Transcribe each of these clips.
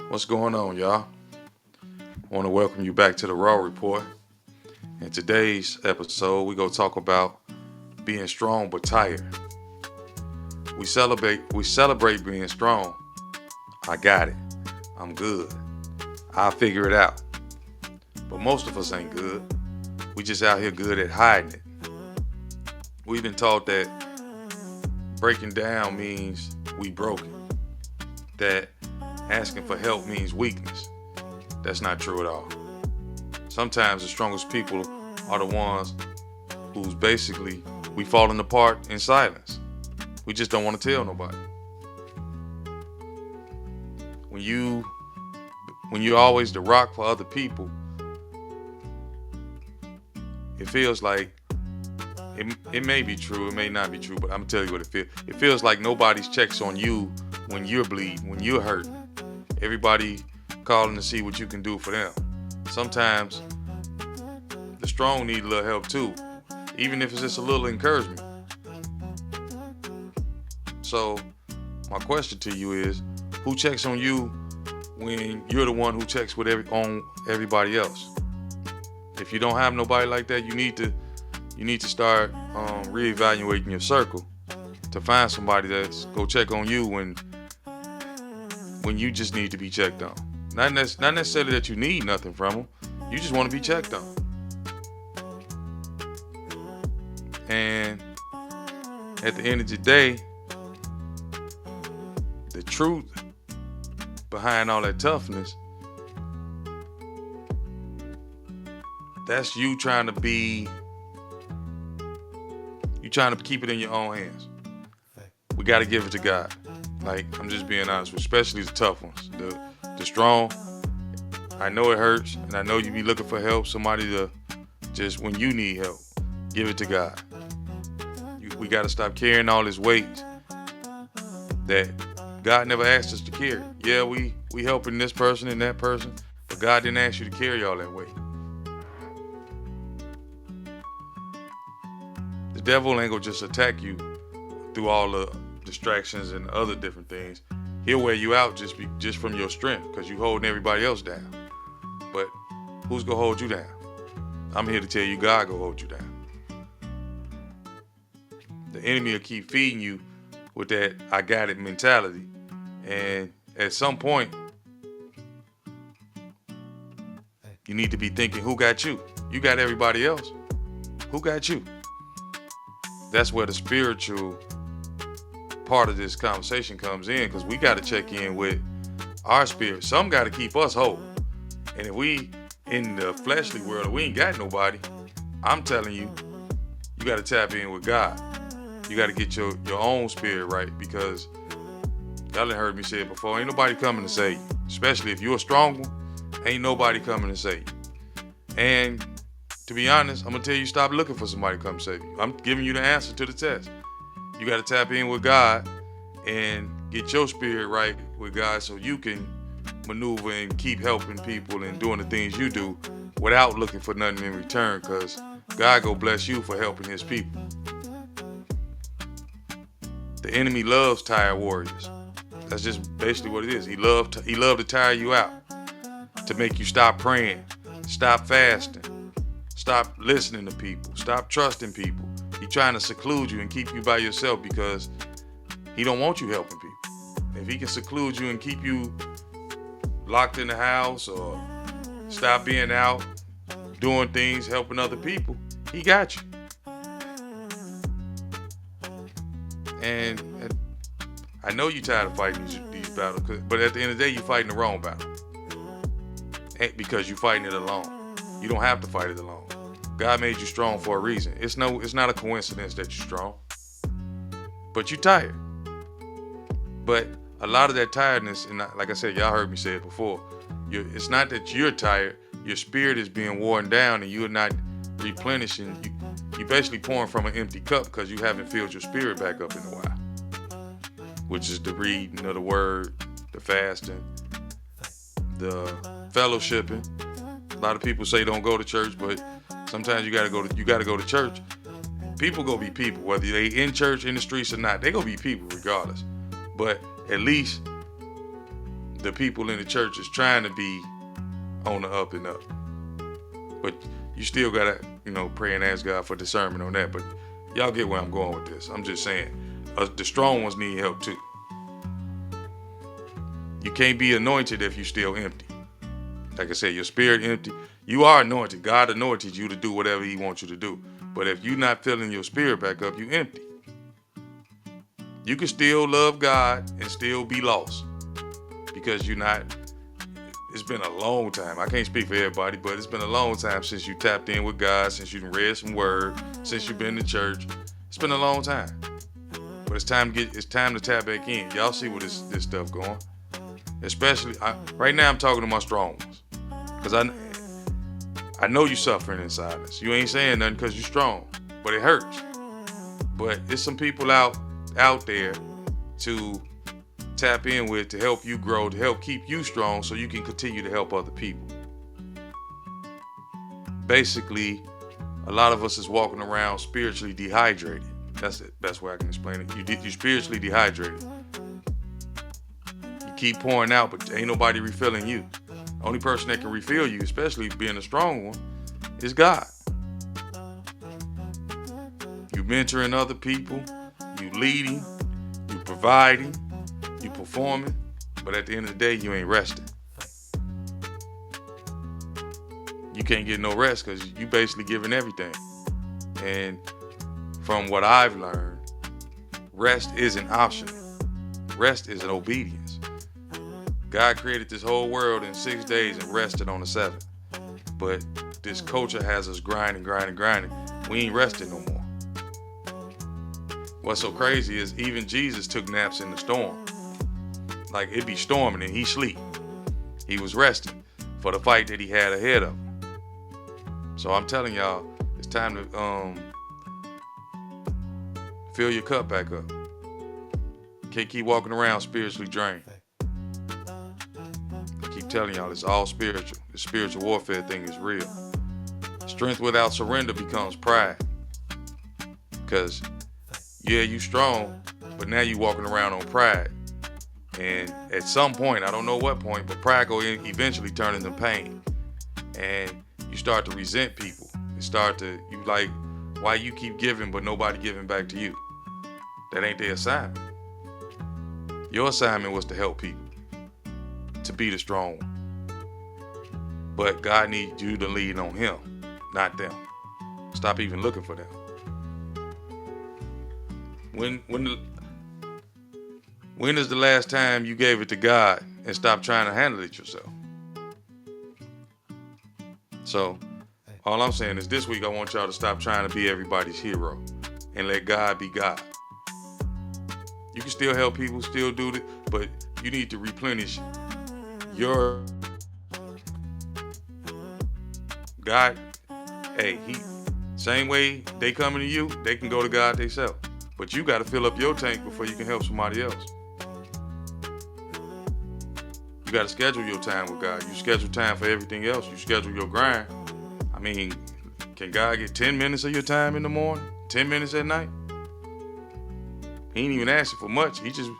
What's going on, y'all? I want to welcome you back to the Raw Report. In today's episode, we're going to talk about being strong but tired. We celebrate being strong. I got it. I'm good. I'll figure it out. But most of us ain't good. We just out here good at hiding it. We've been taught that breaking down means we broken. That asking for help means weakness. That's not true at all. Sometimes the strongest people are the ones who's basically we falling apart in silence. We just don't want to tell nobody. When you're always the rock for other people, it feels like it may be true, it may not be true, but I'm gonna tell you what it feels. It feels like nobody's checks on you when you're bleeding, when you're hurting. Everybody calling to see what you can do for them. Sometimes the strong need a little help too, even if it's just a little encouragement. So my question to you is, who checks on you when you're the one who checks with on everybody else? If you don't have nobody like that, you need to start reevaluating your circle to find somebody that's go check on you when you just need to be checked on. Not necessarily that you need nothing from them. You just want to be checked on. And at the end of the day, the truth behind all that toughness, that's you trying to keep it in your own hands. We got to give it to God. Like, I'm just being honest, especially the tough ones. The strong, I know it hurts, and I know you be looking for help, somebody to just, when you need help, give it to God. We got to stop carrying all this weight that God never asked us to carry. Yeah, we helping this person and that person, but God didn't ask you to carry all that weight. The devil ain't gonna just attack you through all the distractions and other different things. He'll wear you out just from your strength, because you holding everybody else down. But who's gonna hold you down? I'm here to tell you, God gonna hold you down. The enemy will keep feeding you with that I got it mentality. And at some point, you need to be thinking, who got you? You got everybody else. Who got you? That's where the spiritual part of this conversation comes in, because we got to check in with our spirit. Some got to keep us whole. And if we in the fleshly world, we ain't got nobody, I'm telling you, you got to tap in with God. You got to get your own spirit right, because y'all done heard me say it before, ain't nobody coming to save you. Especially if you're a strong one, ain't nobody coming to save you. And to be honest, I'm going to tell you, stop looking for somebody to come save you. I'm giving you the answer to the test. You got to tap in with God and get your spirit right with God, so you can maneuver and keep helping people and doing the things you do without looking for nothing in return, because God go bless you for helping his people. The enemy loves tired warriors. That's just basically what it is. He love to tire you out, to make you stop praying, stop fasting, stop listening to people, stop trusting people. He's trying to seclude you and keep you by yourself, because he don't want you helping people. If he can seclude you and keep you locked in the house, or stop being out doing things, helping other people, he got you. And I know you're tired of fighting these battles, but at the end of the day, you're fighting the wrong battle. Because you're fighting it alone. You don't have to fight it alone. God made you strong for a reason. It's not a coincidence that you're strong. But you're tired. But a lot of that tiredness, and like I said, y'all heard me say it before, it's not that you're tired. Your spirit is being worn down, and you're not replenishing. You're basically pouring from an empty cup, because you haven't filled your spirit back up in a while. Which is the reading of the word, the fasting, the fellowshipping. A lot of people say don't go to church, but sometimes you gotta go to church. People gonna be people, whether they in church, in the streets or not. They gonna be people regardless. But at least the people in the church is trying to be on the up and up. But you still gotta, pray and ask God for discernment on that. But y'all get where I'm going with this. I'm just saying, the strong ones need help too. You can't be anointed if you're still empty. Like I said, your spirit empty. You are anointed. God anointed you to do whatever he wants you to do. But if you're not filling your spirit back up, you empty. You can still love God and still be lost because you're not. It's been a long time. I can't speak for everybody, but it's been a long time since you tapped in with God, since you read some word, since you've been to church. It's been a long time. But it's time to tap back in. Y'all see where this stuff going. Especially right now, I'm talking to my strong ones, because I know you suffering in silence. You ain't saying nothing because you're strong, but it hurts. But there's some people out there to tap in with, to help you grow, to help keep you strong, so you can continue to help other people. Basically, a lot of us is walking around spiritually dehydrated. That's it. That's where I can explain it. You're spiritually dehydrated. Keep pouring out, but ain't nobody refilling you. Only person that can refill you, especially being a strong one, is God. You mentoring other people, you leading, you providing, you performing, but at the end of the day, you ain't resting. You can't get no rest because you basically giving everything. And from what I've learned, rest isn't optional. Rest is an obedience. God created this whole world in 6 days and rested on the 7th. But this culture has us grinding. We ain't resting no more. What's so crazy is even Jesus took naps in the storm. Like, it be storming and he sleep. He was resting for the fight that he had ahead of him. So I'm telling y'all, it's time to fill your cup back up. Can't keep walking around spiritually drained. Telling y'all, it's all spiritual. The spiritual warfare thing is real. Strength without surrender becomes pride. Because yeah, you strong, but now you walking around on pride. And at some point, I don't know what point, but pride will eventually turn into pain. And you start to resent people. You like, why you keep giving but nobody giving back to you? That ain't their assignment. Your assignment was to help people, to be the strong one. But God needs you to lean on him, not them. Stop even looking for them. When is the last time you gave it to God and stopped trying to handle it yourself? So all I'm saying is this week I want y'all to stop trying to be everybody's hero and let God be God. You can still help people, still do it, but you need to replenish your God. Hey, same way they coming to you, they can go to God themselves. But you got to fill up your tank before you can help somebody else. You got to schedule your time with God. You schedule time for everything else. You schedule your grind. I mean, can God get 10 minutes of your time in the morning? 10 minutes at night? He ain't even asking for much. He just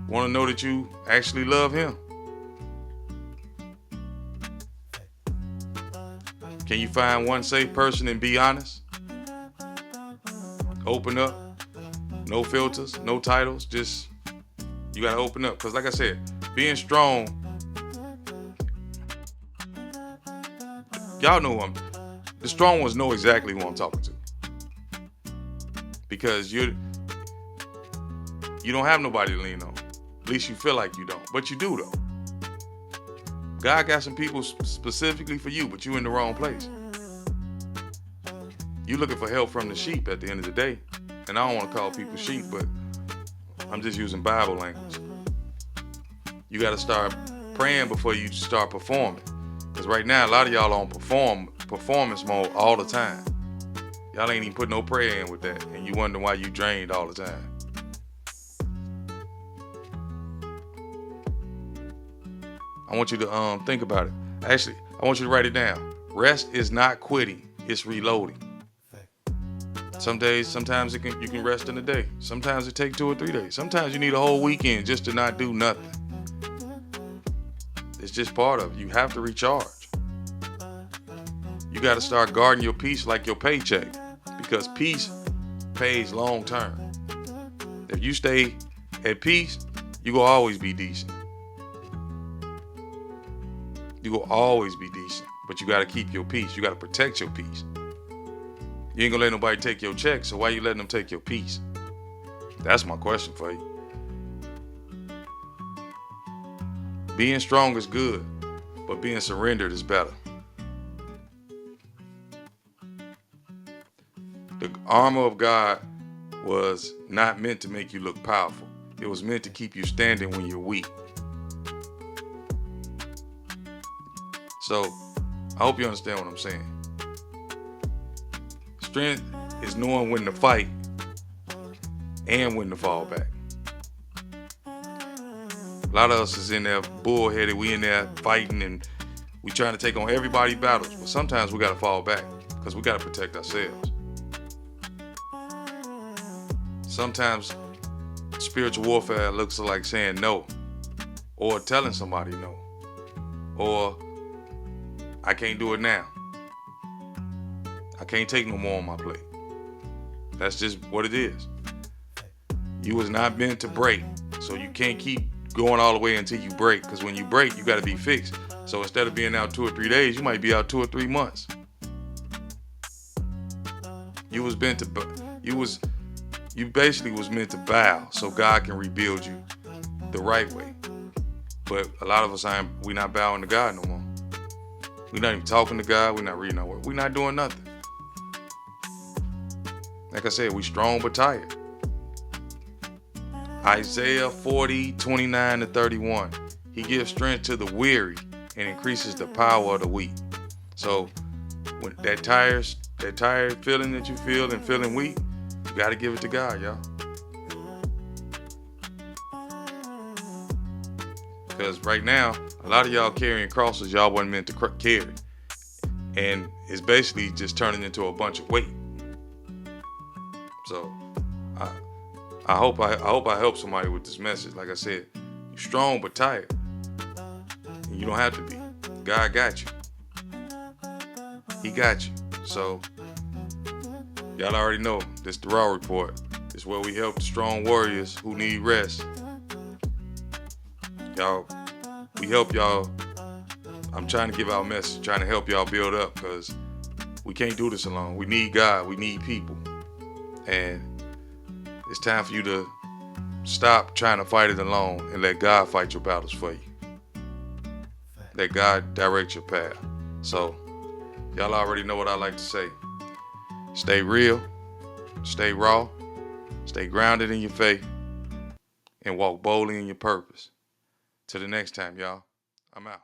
want to know that you actually love him. Can you find one safe person and be honest? Open up. No filters, no titles. Just, you got to open up. Because like I said, being strong, y'all know the strong ones know exactly who I'm talking to. Because you don't have nobody to lean on. At least you feel like you don't. But you do though. God got some people specifically for you, but you in the wrong place. You looking for help from the sheep at the end of the day. And I don't want to call people sheep, but I'm just using Bible language. You got to start praying before you start performing. Because right now, a lot of y'all on performance mode all the time. Y'all ain't even put no prayer in with that. And you wonder why you drained all the time. I want you to think about it. Actually, I want you to write it down. Rest is not quitting, it's reloading. Some days, sometimes you can rest in a day. Sometimes it takes 2 or 3 days. Sometimes you need a whole weekend just to not do nothing. It's just part of it. You have to recharge. You got to start guarding your peace like your paycheck, because peace pays long term. If you stay at peace, you will always be decent. You will always be decent, but you got to keep your peace. You got to protect your peace. You ain't gonna let nobody take your check, so why you letting them take your peace? That's my question for you. Being strong is good, but being surrendered is better. The armor of God was not meant to make you look powerful. It was meant to keep you standing when you're weak. So, I hope you understand what I'm saying. Strength is knowing when to fight and when to fall back. A lot of us is in there bullheaded. We in there fighting and we trying to take on everybody's battles. But sometimes we got to fall back because we got to protect ourselves. Sometimes spiritual warfare looks like saying no, or telling somebody no, or I can't do it now. I can't take no more on my plate. That's just what it is. You was not meant to break, so you can't keep going all the way until you break, because when you break, you got to be fixed. So instead of being out 2 or 3 days, you might be out 2 or 3 months. You basically was meant to bow so God can rebuild you the right way. But a lot of us we not bowing to God no more. We're not even talking to God. We're not reading our word. We're not doing nothing. Like I said, we strong but tired. Isaiah 40:29-31. He gives strength to the weary and increases the power of the weak. So when that tired feeling that you feel and feeling weak, you got to give it to God, y'all. Because right now, a lot of y'all carrying crosses y'all wasn't meant to carry. And it's basically just turning into a bunch of weight. So I hope I help somebody with this message. Like I said, you're strong but tired. And you don't have to be. God got you. He got you. So y'all already know this the Raw Report. This is where we help the strong warriors who need rest. We help y'all. I'm trying to give our message, trying to help y'all build up, because we can't do this alone. We need God. We need people. And it's time for you to stop trying to fight it alone and let God fight your battles for you. Let God direct your path. So, y'all already know what I like to say. Stay real, stay raw, stay grounded in your faith, and walk boldly in your purpose. Till the next time, y'all. I'm out.